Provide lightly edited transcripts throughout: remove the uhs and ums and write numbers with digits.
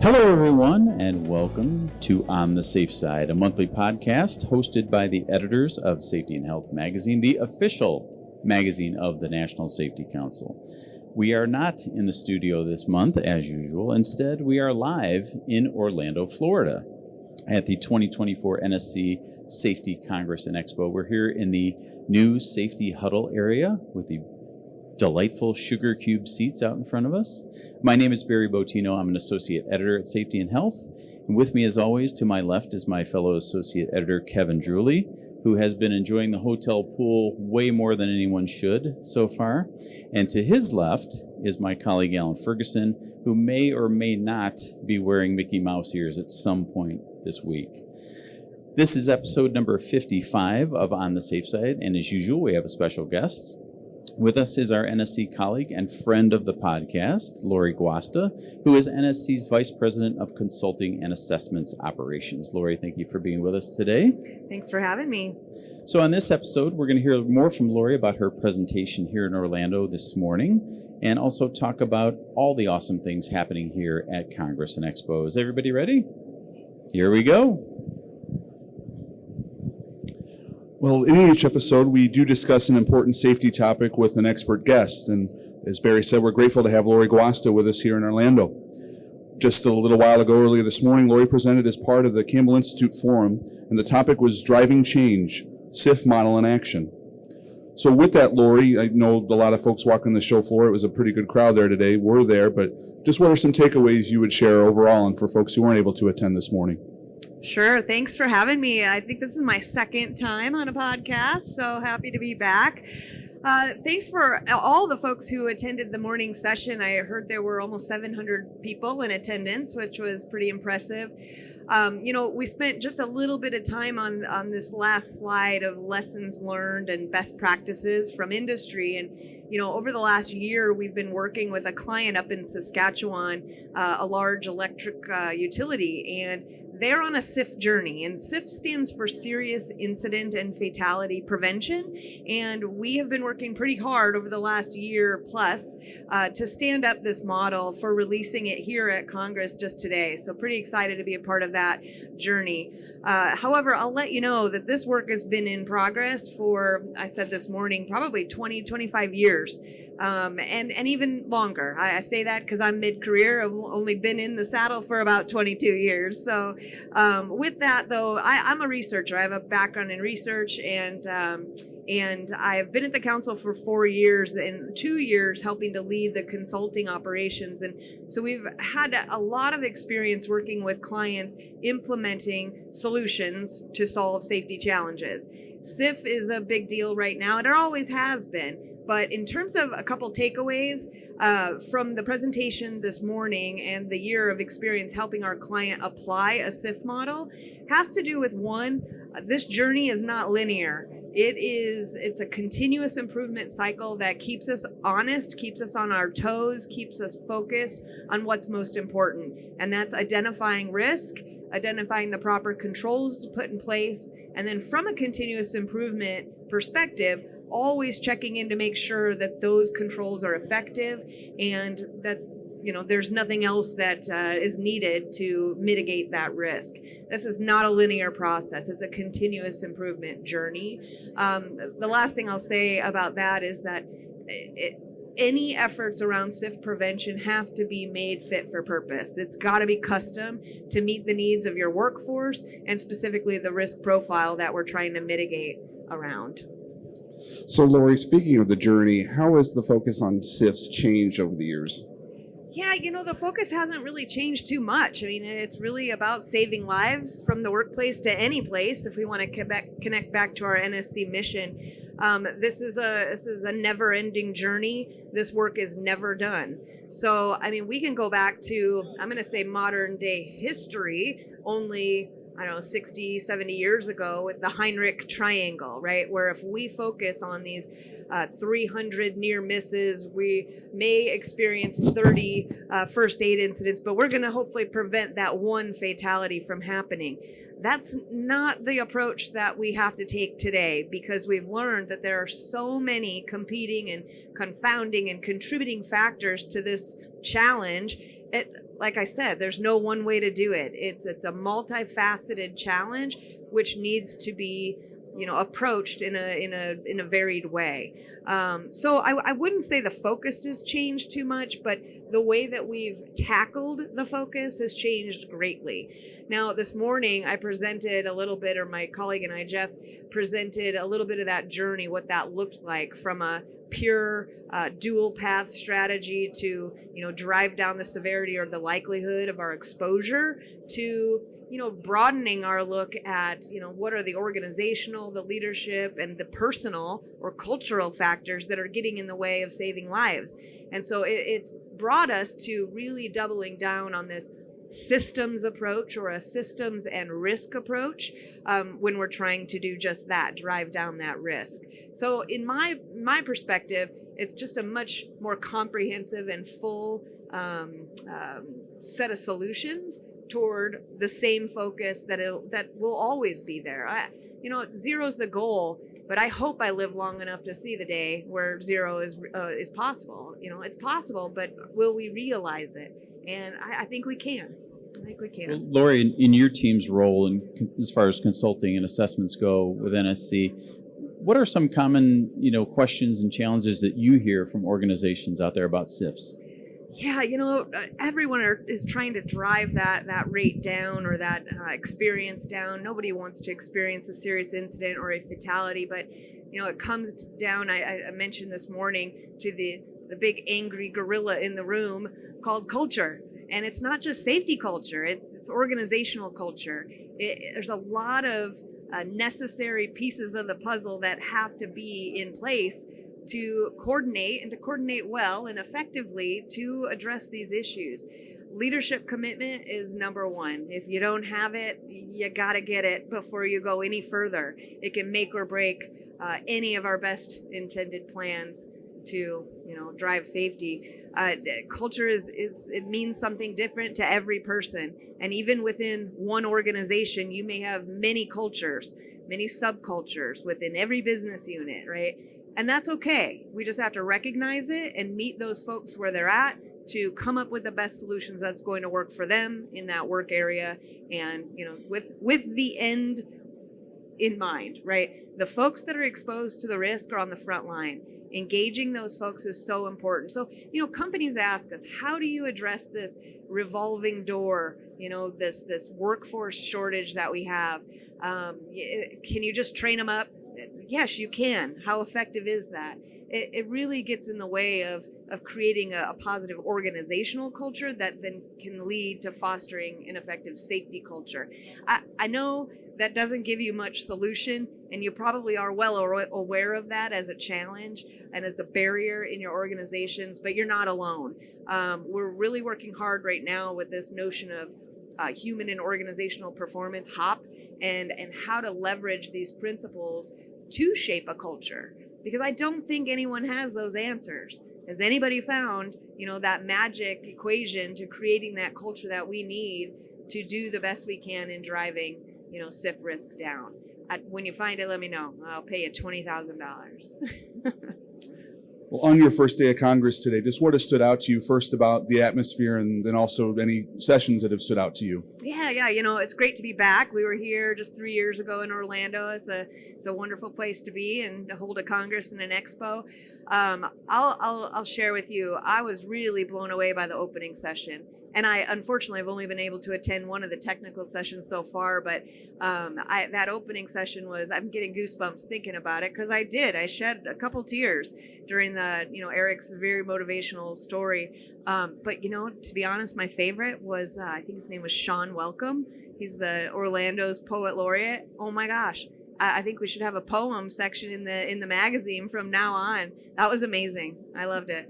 Hello, everyone, and welcome to On the Safe Side, a monthly podcast hosted by the editors of Safety and Health magazine, the official magazine of the National Safety Council. We are not in the studio this month, as usual. Instead, we are live in Orlando, Florida, at the 2024 NSC Safety Congress and Expo. We're here in the new Safety Huddle area with the delightful sugar cube seats out in front of us. My name is Barry Botino. I'm an associate editor at Safety and Health. And with me, as always, to my left is my fellow associate editor, Kevin Drewley, who has been enjoying the hotel pool way more than anyone should so far. And to his left is my colleague, Alan Ferguson, who may or may not be wearing Mickey Mouse ears at some point this week. This is episode number 55 of On the Safe Side. And as usual, we have a special guest. With us is our NSC colleague and friend of the podcast, Lori Guasta, who is NSC's Vice President of Consulting and Assessments Operations. Lori, thank you for being with us today. Thanks for having me. So on this episode, we're going to hear more from Lori about her presentation here in Orlando this morning, and also talk about all the awesome things happening here at Congress and Expo. Is everybody ready? Here we go. Well, in each episode, we do discuss an important safety topic with an expert guest. And as Barry said, we're grateful to have Lori Guasta with us here in Orlando. Just a little while ago, earlier this morning, Lori presented as part of the Campbell Institute Forum, and the topic was Driving Change, SIF Model in Action. So with that, Lori, I know a lot of folks walking the show floor. It was a pretty good crowd there today. We're there, but just what are some takeaways you would share overall and for folks who weren't able to attend this morning? Sure. Thanks for having me. I think this is my second time on a podcast, so happy to be back. Thanks for all the folks who attended the morning session. I heard there were almost 700 people in attendance, which was pretty impressive. We spent just a little bit of time on this last slide of lessons learned and best practices from industry. And, over the last year, we've been working with a client up in Saskatchewan, a large electric utility, and they're on a SIF journey, and SIF stands for Serious Incident and Fatality Prevention. And we have been working pretty hard over the last year plus to stand up this model for releasing it here at Congress just today. So pretty excited to be a part of that journey. However, I'll let you know that this work has been in progress for, I said this morning, probably 20, 25 years. And even longer. I say that because I'm mid-career. I've only been in the saddle for about 22 years. So with that, though, I'm a researcher. I have a background in research, and I've been at the council for 4 years and 2 years helping to lead the consulting operations. And so we've had a lot of experience working with clients implementing solutions to solve safety challenges. SIF is a big deal right now, and it always has been. But in terms of a couple takeaways from the presentation this morning and the year of experience helping our client apply a SIF model, has to do with one, this journey is not linear. It's a continuous improvement cycle that keeps us honest, keeps us on our toes, keeps us focused on what's most important. And that's identifying risk, identifying the proper controls to put in place, and then from a continuous improvement perspective, always checking in to make sure that those controls are effective and that there's nothing else that is needed to mitigate that risk. This is not a linear process. It's a continuous improvement journey. The last thing I'll say about that is that any efforts around SIF prevention have to be made fit for purpose. It's got to be custom to meet the needs of your workforce and specifically the risk profile that we're trying to mitigate around. So Lori, speaking of the journey, how has the focus on SIFs changed over the years? Yeah, the focus hasn't really changed too much. I mean, it's really about saving lives from the workplace to any place. If we want to connect back to our NSC mission, this is a never-ending journey. This work is never done. So, I mean, we can go back to, I'm going to say modern day history, only 60, 70 years ago with the Heinrich triangle, right? Where if we focus on these 300 near misses, we may experience 30 first aid incidents, but we're going to hopefully prevent that one fatality from happening. That's not the approach that we have to take today, because we've learned that there are so many competing and confounding and contributing factors to this challenge. like I said, there's no one way to do it. It's a multifaceted challenge, which needs to be, approached in a varied way. So I wouldn't say the focus has changed too much, but the way that we've tackled the focus has changed greatly. Now, this morning I presented a little bit, or my colleague and I, Jeff, presented a little bit of that journey, what that looked like from a pure dual path strategy to drive down the severity or the likelihood of our exposure to broadening our look at what are the organizational, the leadership, and the personal or cultural factors that are getting in the way of saving lives. And so it's brought us to really doubling down on this systems approach, or a systems and risk approach, when we're trying to do just that, drive down that risk. So in my perspective, it's just a much more comprehensive and full set of solutions toward the same focus that will always be there. Zero's the goal, but I hope I live long enough to see the day where zero is possible. It's possible, but will we realize it? And I think we can. Well, Lori, in your team's role, as far as consulting and assessments go with NSC, what are some common, questions and challenges that you hear from organizations out there about SIFs? Yeah, everyone is trying to drive that rate down, or that experience down. Nobody wants to experience a serious incident or a fatality, but it comes down. I mentioned this morning to the big angry gorilla in the room called culture. And it's not just safety culture, it's organizational culture. There's a lot of necessary pieces of the puzzle that have to be in place to coordinate well and effectively to address these issues. Leadership commitment is number one. If you don't have it, you got to get it before you go any further. It can make or break any of our best intended plans to drive safety. Culture it means something different to every person, and even within one organization you may have many cultures, many subcultures within every business unit, right? And that's okay. We just have to recognize it and meet those folks where they're at to come up with the best solutions that's going to work for them in that work area, and with the end in mind, right? The folks that are exposed to the risk are on the front line. Engaging those folks is so important. So, companies ask us, how do you address this revolving door, this workforce shortage that we have? Can you just train them up? Yes, you can. How effective is that? It really gets in the way of creating a positive organizational culture that then can lead to fostering an effective safety culture. I know that doesn't give you much solution, and you probably are well aware of that as a challenge and as a barrier in your organizations, but you're not alone. We're really working hard right now with this notion of human and organizational performance, HOP, and how to leverage these principles to shape a culture. Because I don't think anyone has those answers. Has anybody found, that magic equation to creating that culture that we need to do the best we can in driving, SIF risk down? When you find it, let me know. I'll pay you $20,000. Well, on your first day of Congress today, just what has stood out to you first about the atmosphere, and then also any sessions that have stood out to you? Yeah, it's great to be back. We were here just 3 years ago in Orlando. It's a wonderful place to be and to hold a Congress and an expo. I'll share with you, I was really blown away by the opening session. And I, unfortunately, have only been able to attend one of the technical sessions so far, but that opening session I'm getting goosebumps thinking about it, because I shed a couple tears during Eric's very motivational story. But to be honest, my favorite was, I think his name was Sean Welcome. He's the Orlando's poet laureate. Oh my gosh. I think we should have a poem section in the magazine from now on. That was amazing. I loved it.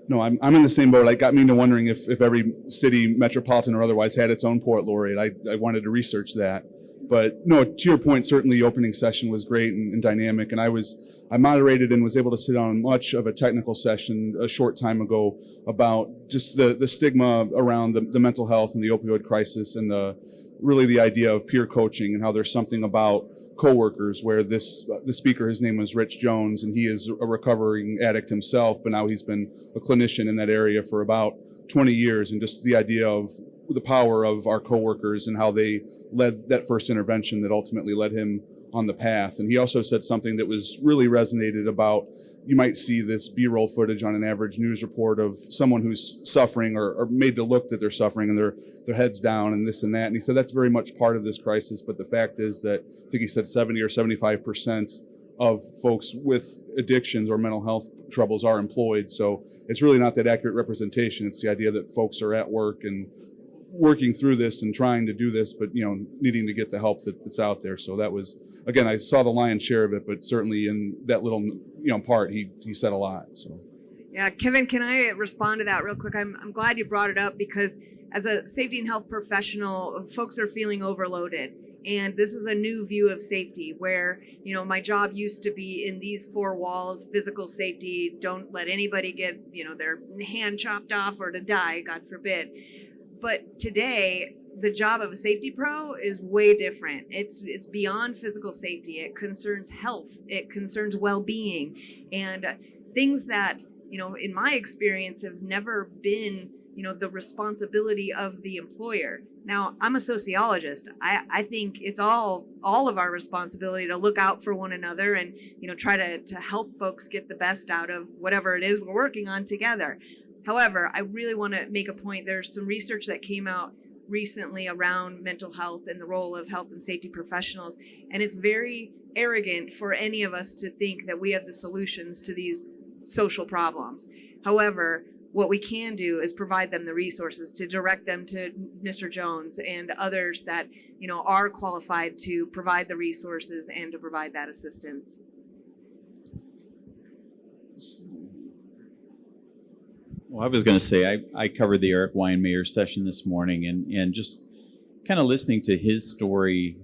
No, I'm in the same boat. It got me into wondering if every city, metropolitan or otherwise, had its own poet laureate. I wanted to research that. But no, to your point, certainly the opening session was great and dynamic. And I moderated and was able to sit on much of a technical session a short time ago about just the stigma around the mental health and the opioid crisis, and really the idea of peer coaching, and how there's something about coworkers, where the speaker, his name was Rich Jones, and he is a recovering addict himself, but now he's been a clinician in that area for about 20 years, and just the idea of the power of our coworkers and how they led that first intervention that ultimately led him on the path. And he also said something that was really resonated about, you might see this B-roll footage on an average news report of someone who's suffering or made to look that they're suffering and their head's down and this and that. And he said that's very much part of this crisis, but the fact is that, I think he said 70 or 75% of folks with addictions or mental health troubles are employed. So it's really not that accurate representation. It's the idea that folks are at work and working through this and trying to do this, but needing to get the help that's out there. So that was, again, I saw the lion's share of it, but certainly in that little part, he said a lot. So yeah, Kevin, can I respond to that real quick? I'm glad you brought it up, because as a safety and health professional, folks are feeling overloaded. And this is a new view of safety where, my job used to be in these four walls: physical safety, don't let anybody get, their hand chopped off or to die, God forbid. But today, the job of a safety pro is way different. It's beyond physical safety. It concerns health. It concerns well-being, and things that, in my experience, have never been, the responsibility of the employer. Now, I'm a sociologist. I think it's all of our responsibility to look out for one another and, try to help folks get the best out of whatever it is we're working on together. However, I really want to make a point. There's some research that came out recently around mental health and the role of health and safety professionals, and it's very arrogant for any of us to think that we have the solutions to these social problems. However, what we can do is provide them the resources to direct them to Mr. Jones and others that, are qualified to provide the resources and to provide that assistance. Well, I was going to say, I covered the Eric Weinmayer session this morning, and just kind of listening to his story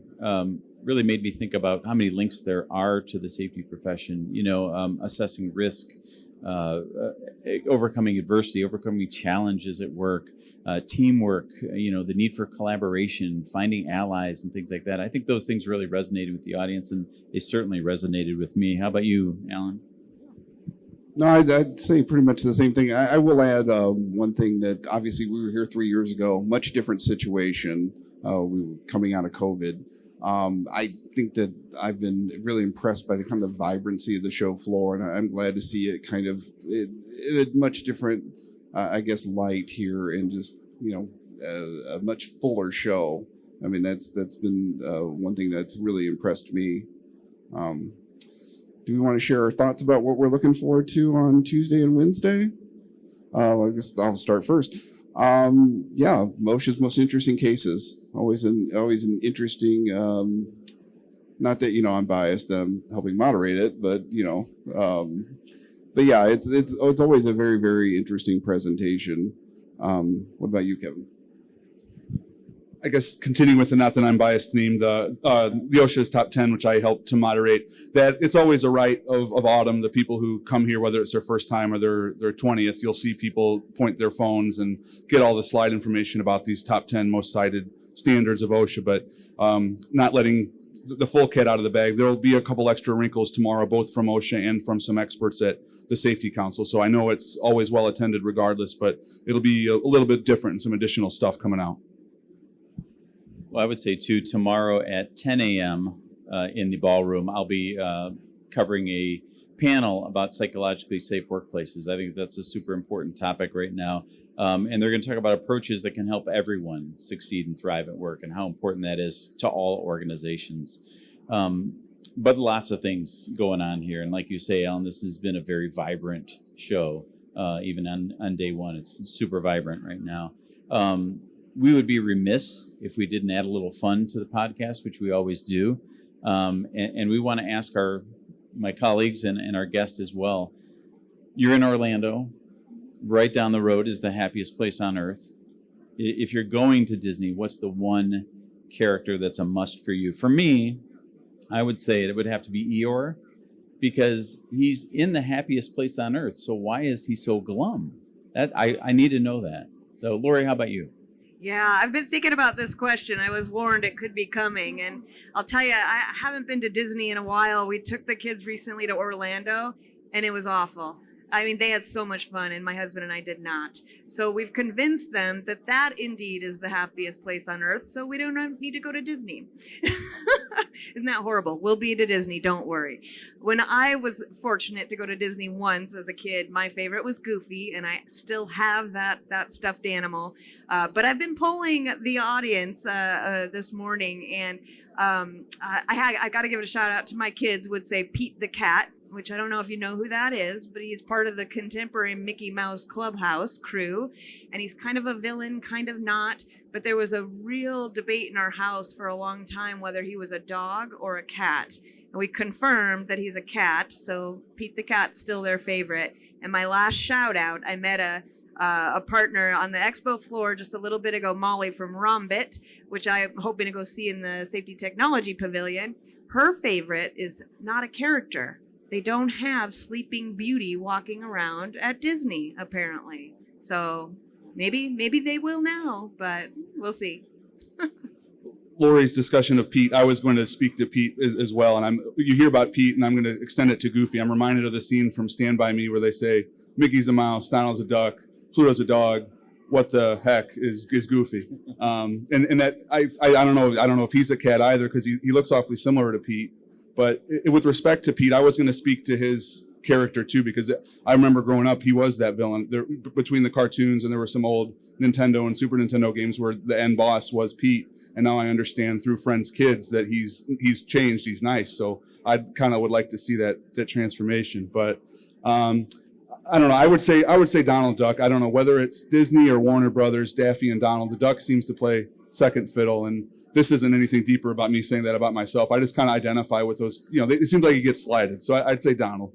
really made me think about how many links there are to the safety profession, assessing risk, overcoming adversity, overcoming challenges at work, teamwork, the need for collaboration, finding allies and things like that. I think those things really resonated with the audience, and they certainly resonated with me. How about you, Alan? No, I'd say pretty much the same thing. I will add one thing, that obviously we were here 3 years ago, much different situation. We were coming out of COVID. I think that I've been really impressed by the kind of vibrancy of the show floor, and I'm glad to see it kind of in a much different, light here, and just a much fuller show. I mean, that's been one thing that's really impressed me. Do we want to share our thoughts about what we're looking forward to on Tuesday and Wednesday? I guess I'll start first. MOSHA's most interesting cases. Always an interesting. Not that I'm biased. I'm helping moderate it, but it's always a very, very interesting presentation. What about you, Kevin? I guess continuing with the not that I'm biased theme, the OSHA's Top 10, which I helped to moderate, that it's always a rite of autumn. The people who come here, whether it's their first time or their 20th, you'll see people point their phones and get all the slide information about these top 10 most cited standards of OSHA, but not letting the full cat out of the bag. There will be a couple extra wrinkles tomorrow, both from OSHA and from some experts at the Safety Council. So I know it's always well attended regardless, but it'll be a little bit different and some additional stuff coming out. Well, I would say, too, tomorrow at 10 a.m. In the ballroom, I'll be covering a panel about psychologically safe workplaces. I think that's a super important topic right now. And they're going to talk about approaches that can help everyone succeed and thrive at work, and how important that is to all organizations. But lots of things going on here. And like you say, Alan, this has been a very vibrant show, even on day one. It's been super vibrant right now. We would be remiss if we didn't add a little fun to the podcast, which we always do. And we want to ask my colleagues and our guests as well. You're in Orlando. Right down the road is the happiest place on earth. If you're going to Disney, what's the one character that's a must for you? For me, I would say it would have to be Eeyore, because he's in the happiest place on earth. So why is he so glum? I need to know that. So, Lori, how about you? Yeah, I've been thinking about this question. I was warned it could be coming. And I'll tell you, I haven't been to Disney in a while. We took the kids recently to Orlando, and it was awful. I mean, they had so much fun, and my husband and I did not. So we've convinced them that that indeed is the happiest place on earth, so we don't need to go to Disney. Isn't that horrible? We'll be to Disney, don't worry. When I was fortunate to go to Disney once as a kid, my favorite was Goofy, and I still have that stuffed animal. But I've been polling the audience this morning, and I got to give it a shout out to my kids. Would say Pete the cat, which I don't know if you know who that is, but he's part of the contemporary Mickey Mouse Clubhouse crew, and he's kind of a villain, kind of not. But there was a real debate in our house for a long time whether he was a dog or a cat. And we confirmed that he's a cat, so Pete the cat's still their favorite. And my last shout out, I met a partner on the expo floor just a little bit ago, Molly from Rombit, which I'm hoping to go see in the Safety Technology Pavilion. Her favorite is not a character. They don't have Sleeping Beauty walking around at Disney, apparently. So maybe they will now, but we'll see. Lori's discussion of Pete, I was going to speak to Pete as well, and you hear about Pete, and I'm going to extend it to Goofy. I'm reminded of the scene from Stand By Me where they say, Mickey's a mouse, Donald's a duck, Pluto's a dog. What the heck is Goofy? And that I don't know if he's a cat either, because he looks awfully similar to Pete. But with respect to Pete, I was going to speak to his character too, because I remember growing up, he was that villain. Between the cartoons and there were some old Nintendo and Super Nintendo games where the end boss was Pete. And now I understand through friends' kids that he's changed. He's nice. So I kind of would like to see that transformation. But I don't know. I would say Donald Duck. I don't know whether it's Disney or Warner Brothers, Daffy and Donald. The Duck seems to play second fiddle, and this isn't anything deeper about me saying that about myself. I just kind of identify with those. It seems like he gets slighted. So I'd say Donald.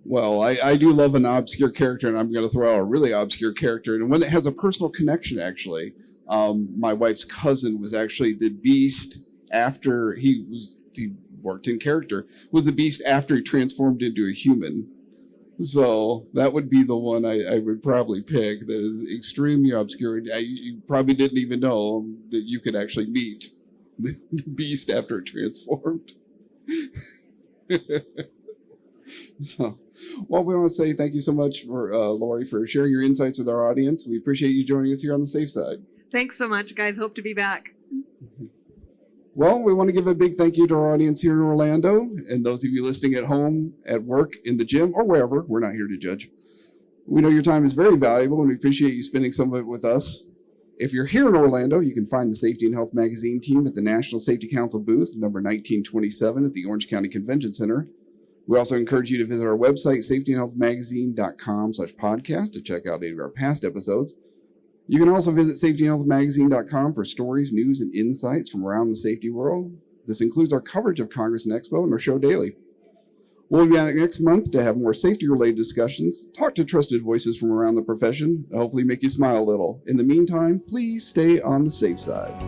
Well, I do love an obscure character, and I'm going to throw out a really obscure character, and one that has a personal connection, actually. My wife's cousin was actually the Beast after he worked in character, was the Beast after he transformed into a human. So that would be the one I would probably pick that is extremely obscure. You probably didn't even know that you could actually meet the Beast after it transformed. So, well, we want to say thank you so much for Lori for sharing your insights with our audience. We appreciate you joining us here on the Safe Side. Thanks so much, guys. Hope to be back. Well, we want to give a big thank you to our audience here in Orlando and those of you listening at home, at work, in the gym, or wherever. We're not here to judge. We know your time is very valuable, and we appreciate you spending some of it with us. If you're here in Orlando, you can find the Safety and Health magazine team at the National Safety Council booth, number 1927 at the Orange County Convention Center. We also encourage you to visit our website, safetyandhealthmagazine.com/podcast, to check out any of our past episodes. You can also visit safetyandhealthmagazine.com for stories, news, and insights from around the safety world. This includes our coverage of Congress and Expo and our show daily. We'll be back next month to have more safety-related discussions, talk to trusted voices from around the profession, and hopefully make you smile a little. In the meantime, please stay on the safe side.